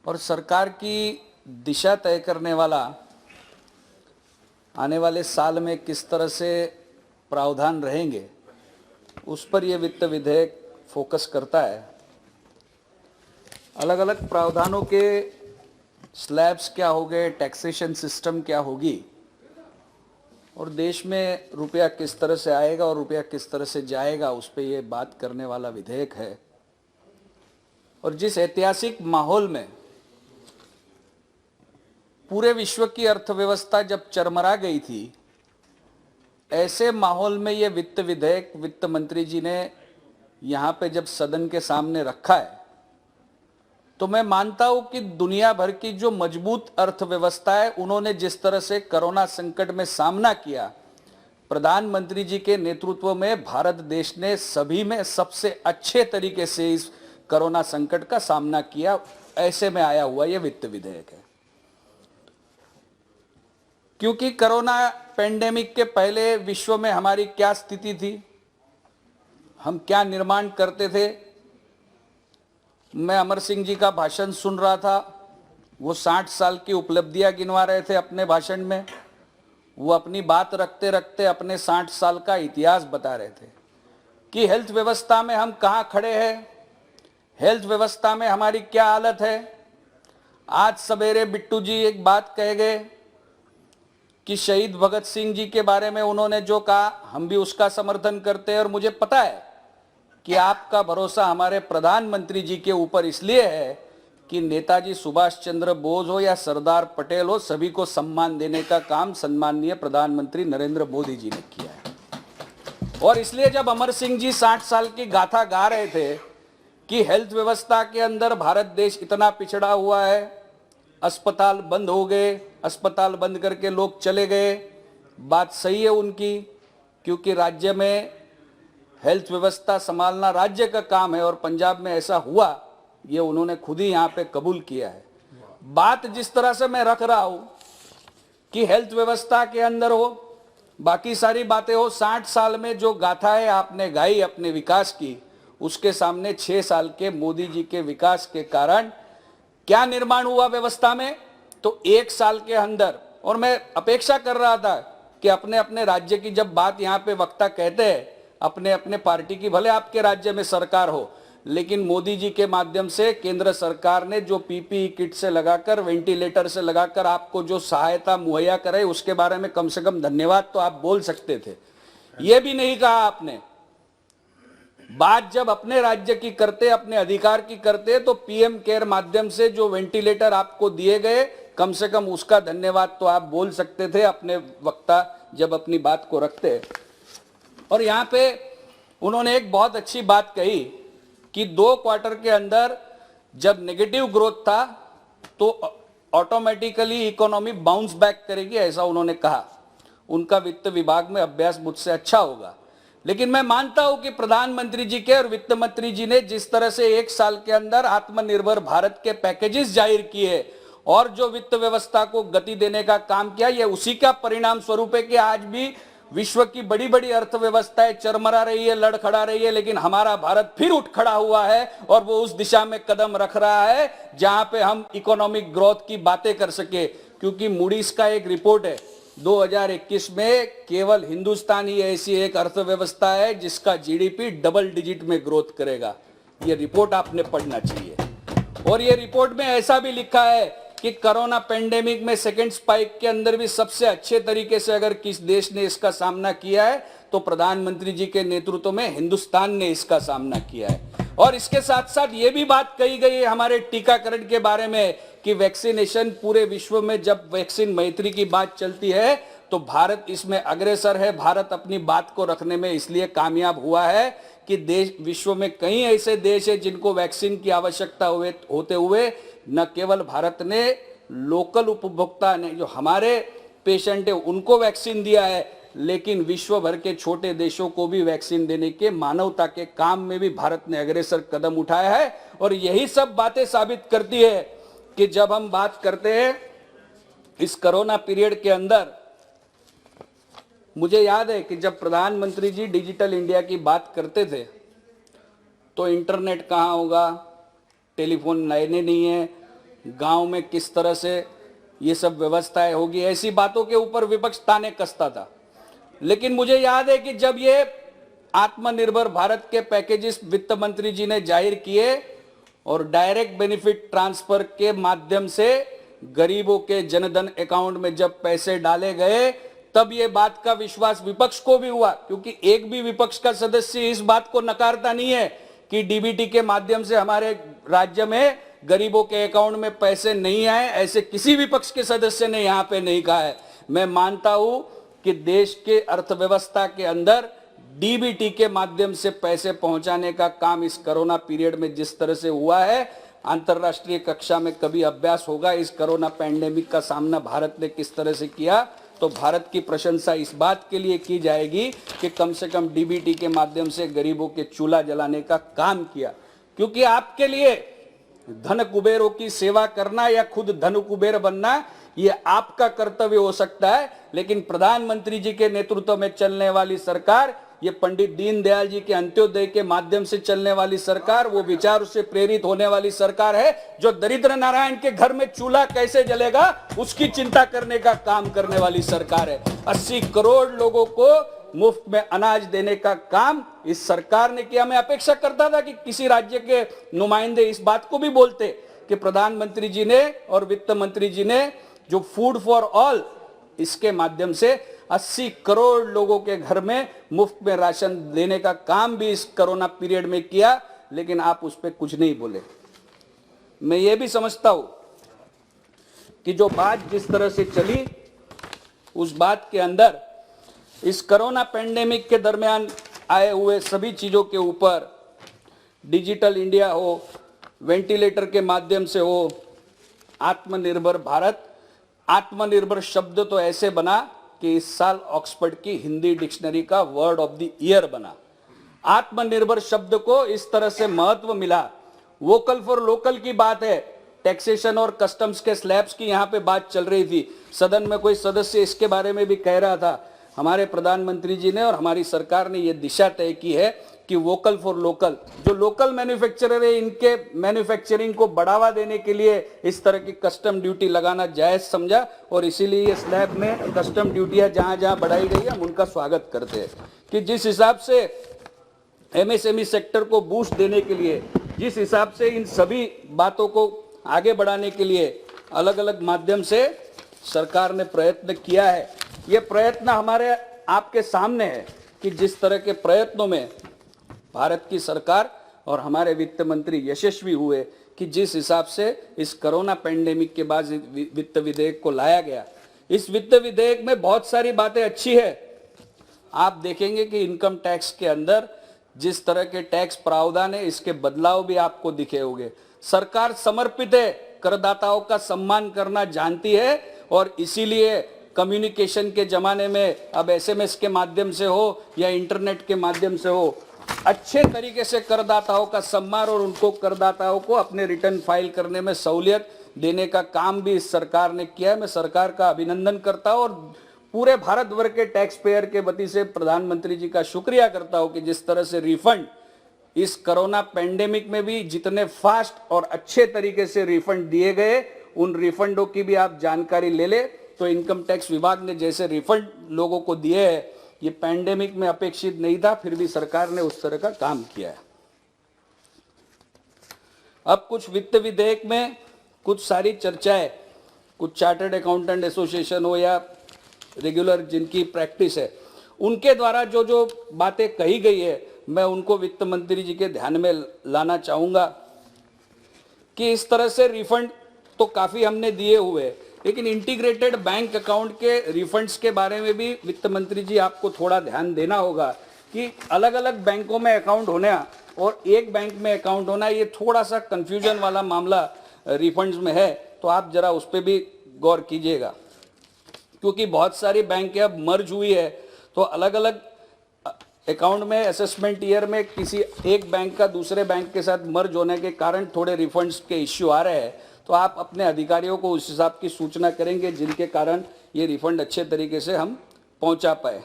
और सरकार की दिशा तय करने वाला आने वाले साल में किस तरह से प्रावधान रहेंगे, उस पर यह वित्त विधेयक फोकस करता है। अलग अलग प्रावधानों के स्लैब्स क्या हो गए, टैक्सेशन सिस्टम क्या होगी और देश में रुपया किस तरह से आएगा और रुपया किस तरह से जाएगा, उस पर यह बात करने वाला विधेयक है। और जिस ऐतिहासिक माहौल में पूरे विश्व की अर्थव्यवस्था जब चरमरा गई थी, ऐसे माहौल में ये वित्त विधेयक वित्त मंत्री जी ने यहाँ पे जब सदन के सामने रखा है, तो मैं मानता हूं कि दुनिया भर की जो मजबूत अर्थव्यवस्था है, उन्होंने जिस तरह से कोरोना संकट में सामना किया, प्रधानमंत्री जी के नेतृत्व में भारत देश ने सभी में सबसे अच्छे तरीके से इस कोरोना संकट का सामना किया। ऐसे में आया हुआ यह वित्त विधेयक है, क्योंकि कोरोना पेंडेमिक के पहले विश्व में हमारी क्या स्थिति थी, हम क्या निर्माण करते थे। मैं अमर सिंह जी का भाषण सुन रहा था, वो 60 साल की उपलब्धियां गिनवा रहे थे अपने भाषण में। वो अपनी बात रखते रखते अपने 60 साल का इतिहास बता रहे थे कि हेल्थ व्यवस्था में हम कहां खड़े हैं, हेल्थ व्यवस्था में हमारी क्या हालत है। आज सवेरे बिट्टू जी एक बात कह गए कि शहीद भगत सिंह जी के बारे में उन्होंने जो कहा, हम भी उसका समर्थन करते हैं। और मुझे पता है कि आपका भरोसा हमारे प्रधानमंत्री जी के ऊपर इसलिए है कि नेताजी सुभाष चंद्र बोस हो या सरदार पटेल हो, सभी को सम्मान देने का काम सम्माननीय प्रधानमंत्री नरेंद्र मोदी जी ने किया है। और इसलिए जब अमर सिंह जी 60 साल की गाथा गा रहे थे कि हेल्थ व्यवस्था के अंदर भारत देश इतना पिछड़ा हुआ है, अस्पताल बंद हो गए, अस्पताल बंद करके लोग चले गए, बात सही है उनकी, क्योंकि राज्य में हेल्थ व्यवस्था संभालना राज्य का काम है और पंजाब में ऐसा हुआ, ये उन्होंने खुद ही यहाँ पे कबूल किया है। बात जिस तरह से मैं रख रहा हूं कि हेल्थ व्यवस्था के अंदर हो, बाकी सारी बातें हो, 60 साल में जो गाथाएं आपने गाई अपने विकास की, उसके सामने 6 साल के मोदी जी के विकास के कारण क्या निर्माण हुआ व्यवस्था में, तो 1 साल के अंदर। और मैं अपेक्षा कर रहा था कि अपने अपने राज्य की जब बात यहाँ पे वक्ता कहते हैं, अपने अपने पार्टी की, भले आपके राज्य में सरकार हो, लेकिन मोदी जी के माध्यम से केंद्र सरकार ने जो पीपीई किट से लगाकर, वेंटिलेटर से लगाकर आपको जो सहायता मुहैया कराई, उसके बारे में कम से कम धन्यवाद तो आप बोल सकते थे। यह भी नहीं कहा आपने। बात जब अपने राज्य की करते, अपने अधिकार की करते, तो पीएम केयर माध्यम से जो वेंटिलेटर आपको दिए गए, कम से कम उसका धन्यवाद तो आप बोल सकते थे अपने वक्ता जब अपनी बात को रखते। और यहां पे उन्होंने एक बहुत अच्छी बात कही कि 2 क्वार्टर के अंदर जब नेगेटिव ग्रोथ था तो ऑटोमेटिकली इकोनॉमी बाउंस बैक करेगी, ऐसा उन्होंने कहा। उनका वित्त विभाग में अभ्यास मुझसे अच्छा होगा, लेकिन मैं मानता हूं कि प्रधानमंत्री जी के और वित्त मंत्री जी ने जिस तरह से 1 साल के अंदर आत्मनिर्भर भारत के पैकेजेस जाहिर किए और जो वित्त व्यवस्था को गति देने का काम किया, यह उसी का परिणाम स्वरूप है कि आज भी विश्व की बड़ी बड़ी अर्थव्यवस्थाएं चरमरा रही है, लड़खड़ा रही है, लेकिन हमारा भारत फिर उठ खड़ा हुआ है और वो उस दिशा में कदम रख रहा है जहां पे हम इकोनॉमिक ग्रोथ की बातें कर सके। क्योंकि मूडीज का एक रिपोर्ट है, 2021 में केवल हिंदुस्तान ही ऐसी एक अर्थव्यवस्था है जिसका जीडीपी डबल डिजिट में ग्रोथ करेगा। ये रिपोर्ट आपने पढ़ना चाहिए। और ये रिपोर्ट में ऐसा भी लिखा है कि कोरोना पेंडेमिक में सेकेंड स्पाइक के अंदर भी सबसे अच्छे तरीके से अगर किस देश ने इसका सामना किया है तो प्रधानमंत्री जी के नेतृत्व में हिंदुस्तान ने इसका सामना किया है। और इसके साथ साथ ये भी बात कही गई है हमारे टीकाकरण के बारे में कि वैक्सीनेशन पूरे विश्व में जब वैक्सीन मैत्री की बात चलती है तो भारत इसमें अग्रसर है। भारत अपनी बात को रखने में इसलिए कामयाब हुआ है कि देश, विश्व में कई ऐसे देश है जिनको वैक्सीन की आवश्यकता होते हुए न केवल भारत ने लोकल उपभोक्ता ने, जो हमारे पेशेंट है, उनको वैक्सीन दिया है, लेकिन विश्व भर के छोटे देशों को भी वैक्सीन देने के मानवता के काम में भी भारत ने अग्रसर कदम उठाया है। और यही सब बातें साबित करती है कि जब हम बात करते हैं इस कोरोना पीरियड के अंदर, मुझे याद है कि जब प्रधानमंत्री जी डिजिटल इंडिया की बात करते थे तो इंटरनेट कहाँ होगा, टेलीफोन लाइनें नहीं है, गांव में किस तरह से ये सब व्यवस्थाएं होगी, ऐसी बातों के ऊपर विपक्ष ताने कसता था। लेकिन मुझे याद है कि जब ये आत्मनिर्भर भारत के पैकेजेस वित्त मंत्री जी ने जाहिर किए और डायरेक्ट बेनिफिट ट्रांसफर के माध्यम से गरीबों के जनधन अकाउंट में जब पैसे डाले गए, तब ये बात का विश्वास विपक्ष को भी हुआ, क्योंकि एक भी विपक्ष का सदस्य इस बात को नकारता नहीं है कि डीबीटी के माध्यम से हमारे राज्य में गरीबों के अकाउंट में पैसे नहीं आए। ऐसे किसी विपक्ष के सदस्य ने यहां पे नहीं कहा है। मैं मानता हूं कि देश के अर्थव्यवस्था के अंदर डीबीटी के माध्यम से पैसे पहुंचाने का काम इस कोरोना पीरियड में जिस तरह से हुआ है, अंतर्राष्ट्रीय कक्षा में कभी अभ्यास होगा इस कोरोना पैंडेमिक का सामना भारत ने किस तरह से किया, तो भारत की प्रशंसा इस बात के लिए की जाएगी कि कम से कम डीबीटी के माध्यम से गरीबों के चूल्हा जलाने का काम किया। क्योंकि आपके लिए धन कुबेरों की सेवा करना या खुद धन कुबेर बनना ये आपका कर्तव्य हो सकता है, लेकिन प्रधानमंत्री जी के नेतृत्व में चलने वाली सरकार, ये पंडित दीनदयाल जी के अंत्योदय के माध्यम से चलने वाली सरकार, वो विचार से प्रेरित होने वाली सरकार है जो दरिद्र नारायण के घर में चूल्हा कैसे जलेगा उसकी चिंता करने का काम करने वाली सरकार है। 80 करोड़ लोगों को मुफ्त में अनाज देने का काम इस सरकार ने किया। मैं अपेक्षा करता था कि किसी राज्य के नुमाइंदे इस बात को भी बोलते कि प्रधानमंत्री जी ने और वित्त मंत्री जी ने जो फूड फॉर ऑल इसके माध्यम से 80 करोड़ लोगों के घर में मुफ्त में राशन देने का काम भी इस कोरोना पीरियड में किया, लेकिन आप उस पर कुछ नहीं बोले। मैं ये भी समझता हूं कि जो बात जिस तरह से चली उस बात के अंदर इस कोरोना पैंडेमिक के दरमियान आए हुए सभी चीजों के ऊपर, डिजिटल इंडिया हो, वेंटिलेटर के माध्यम से हो, आत्मनिर्भर भारत, आत्मनिर्भर शब्द तो ऐसे बना कि इस साल ऑक्सफोर्ड की हिंदी डिक्शनरी का वर्ड ऑफ द ईयर बना। आत्मनिर्भर शब्द को इस तरह से महत्व मिला। वोकल फॉर लोकल की बात है, टैक्सेशन और कस्टम्स के स्लैब्स की यहाँ पे बात चल रही थी, सदन में कोई सदस्य इसके बारे में भी कह रहा था। हमारे प्रधानमंत्री जी ने और हमारी सरकार ने ये दिशा तय की है कि वोकल फॉर लोकल, जो लोकल मैन्युफैक्चरर है इनके मैन्युफैक्चरिंग को बढ़ावा देने के लिए इस तरह की कस्टम ड्यूटी लगाना जायज समझा, और इसीलिए ये स्लैब में कस्टम ड्यूटियां जहां जहां बढ़ाई गई है हम उनका स्वागत करते हैं। कि जिस हिसाब से एमएसएमई सेक्टर को बूस्ट देने के लिए, जिस हिसाब से इन सभी बातों को आगे बढ़ाने के लिए अलग अलग माध्यम से सरकार ने प्रयत्न किया है, ये प्रयत्न हमारे आपके सामने है कि जिस तरह के प्रयत्नों में भारत की सरकार और हमारे वित्त मंत्री यशस्वी हुए, कि जिस हिसाब से इस कोरोना पैंडेमिक के बाद वित्त विधेयक को लाया गया, इस वित्त विधेयक में बहुत सारी बातें अच्छी है। आप देखेंगे कि इनकम टैक्स के अंदर जिस तरह के टैक्स प्रावधान है, इसके बदलाव भी आपको दिखे होंगे। सरकार समर्पित है, करदाताओं का सम्मान करना जानती है, और इसीलिए कम्युनिकेशन के जमाने में अब एसएमएस के माध्यम से हो या इंटरनेट के माध्यम से हो, अच्छे तरीके से करदाताओं का सम्मान और उनको करदाताओं को अपने रिटर्न फाइल करने में सहूलियत देने का काम भी इस सरकार ने किया है। मैं सरकार का अभिनंदन करता हूं और पूरे भारत वर्ग के टैक्स पेयर के वती से प्रधानमंत्री जी का शुक्रिया करता हूं कि जिस तरह से रिफंड इस कोरोना पैंडेमिक में भी जितने फास्ट और अच्छे तरीके से रिफंड दिए गए, उन रिफंडों की भी आप जानकारी ले ले तो इनकम टैक्स विभाग ने जैसे रिफंड लोगों को दिए हैं, ये पैंडेमिक में अपेक्षित नहीं था, फिर भी सरकार ने उस तरह का काम किया है। अब कुछ वित्त विधेयक में कुछ सारी चर्चाएं, कुछ चार्टर्ड अकाउंटेंट एसोसिएशन हो या रेगुलर जिनकी प्रैक्टिस है, उनके द्वारा जो जो बातें कही गई है, मैं उनको वित्त मंत्री जी के ध्यान में लाना चाहूंगा कि इस तरह से रिफंड तो काफी हमने दिए हुए, लेकिन इंटीग्रेटेड बैंक अकाउंट के रिफंड्स के बारे में भी वित्त मंत्री जी आपको थोड़ा ध्यान देना होगा कि अलग अलग बैंकों में अकाउंट होना और एक बैंक में अकाउंट होना, ये थोड़ा सा कंफ्यूजन वाला मामला रिफंड्स में है, तो आप जरा उस पर भी गौर कीजिएगा। क्योंकि बहुत सारी बैंकें अब मर्ज हुई है, तो अलग अलग अकाउंट में असेसमेंट ईयर में किसी एक बैंक का दूसरे बैंक के साथ मर्ज होने के कारण थोड़े रिफंड्स के इश्यू आ रहे हैं, तो आप अपने अधिकारियों को उस हिसाब की सूचना करेंगे जिनके कारण ये रिफंड अच्छे तरीके से हम पहुंचा पाए।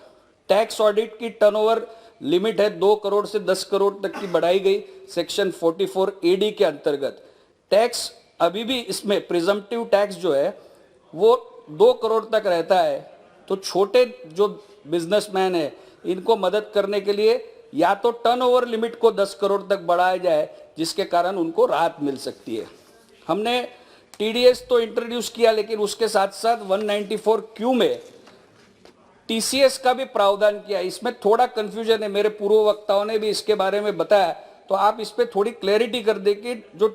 टैक्स ऑडिट की टर्नओवर लिमिट है 2 करोड़ से 10 करोड़ तक की बढ़ाई गई सेक्शन 44 AD के अंतर्गत। टैक्स अभी भी इसमें प्रिजम्पटिव टैक्स जो है वो 2 करोड़ तक रहता है। तो छोटे जो बिजनेसमैन है इनको मदद करने के लिए या तो टर्नओवर लिमिट को 10 करोड़ तक बढ़ाया जाए, जिसके कारण उनको राहत मिल सकती है। हमने टीडीएस तो इंट्रोड्यूस किया, लेकिन उसके साथ साथ 194Q में टीसीएस का भी प्रावधान किया। इसमें थोड़ा कंफ्यूजन है, मेरे पूर्व वक्ताओं ने भी इसके बारे में बताया, तो आप इस पे थोड़ी क्लैरिटी कर दें कि जो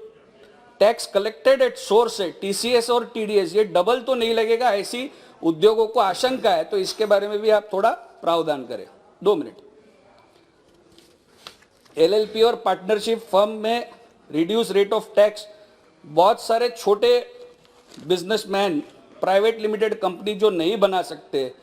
टैक्स कलेक्टेड एट सोर्स है टीसीएस और टीडीएस, ये डबल तो नहीं लगेगा, ऐसी उद्योगों को आशंका है, तो इसके बारे में भी आप थोड़ा प्रावधान करें। 2 मिनट। एलएलपी और पार्टनरशिप फर्म में रिड्यूस रेट ऑफ टैक्स, बहुत सारे छोटे बिजनेसमैन प्राइवेट लिमिटेड कंपनी जो नहीं बना सकते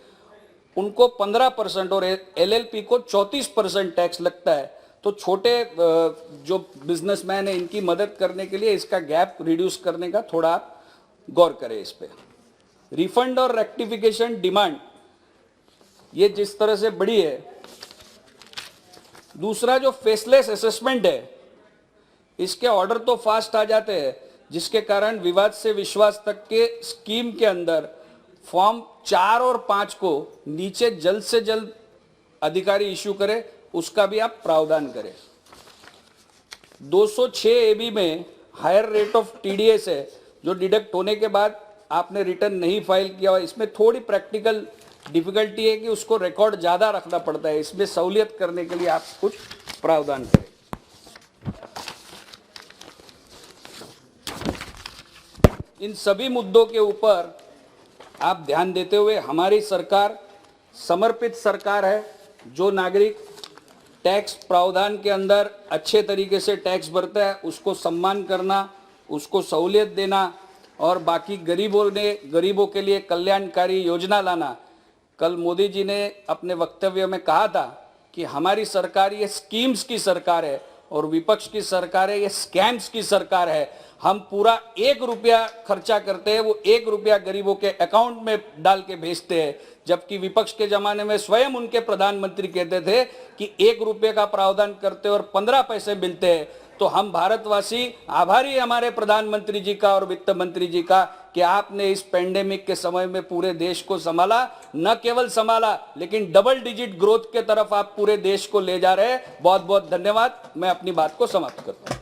उनको 15% और एलएलपी को 34% टैक्स लगता है। तो छोटे जो बिजनेसमैन है इनकी मदद करने के लिए इसका गैप रिड्यूस करने का थोड़ा गौर करें इस पे। रिफंड और रेक्टिफिकेशन डिमांड ये जिस तरह से बढ़ी है, दूसरा जो फेसलेस असेसमेंट है इसके ऑर्डर तो फास्ट आ जाते हैं, जिसके कारण विवाद से विश्वास तक के स्कीम के अंदर फॉर्म 4 और 5 को नीचे जल्द से जल्द अधिकारी इश्यू करे, उसका भी आप प्रावधान करें। 206 एबी में हायर रेट ऑफ टीडीएस है, जो डिडक्ट होने के बाद आपने रिटर्न नहीं फाइल किया, इसमें थोड़ी प्रैक्टिकल डिफिकल्टी है कि उसको रिकॉर्ड ज़्यादा रखना पड़ता है। इसमें सहूलियत करने के लिए आप कुछ प्रावधान करें। इन सभी मुद्दों के ऊपर आप ध्यान देते हुए, हमारी सरकार समर्पित सरकार है। जो नागरिक टैक्स प्रावधान के अंदर अच्छे तरीके से टैक्स भरता है उसको सम्मान करना, उसको सहूलियत देना, और बाकी गरीबों के लिए कल्याणकारी योजना लाना। कल मोदी जी ने अपने वक्तव्य में कहा था कि हमारी सरकार ये स्कीम्स की सरकार है और विपक्ष की सरकार है ये स्कैम्स की सरकार है। हम पूरा 1 रुपया खर्चा करते हैं, वो 1 रुपया गरीबों के अकाउंट में डाल के भेजते हैं, जबकि विपक्ष के जमाने में स्वयं उनके प्रधानमंत्री कहते थे कि 1 रुपये का प्रावधान करते और 15 पैसे मिलते हैं। तो हम भारतवासी आभारी हमारे प्रधानमंत्री जी का और वित्त मंत्री जी का कि आपने इस पेंडेमिक के समय में पूरे देश को संभाला, न केवल संभाला लेकिन डबल डिजिट ग्रोथ के तरफ आप पूरे देश को ले जा रहे हैं। बहुत बहुत धन्यवाद। मैं अपनी बात को समाप्त करता हूं।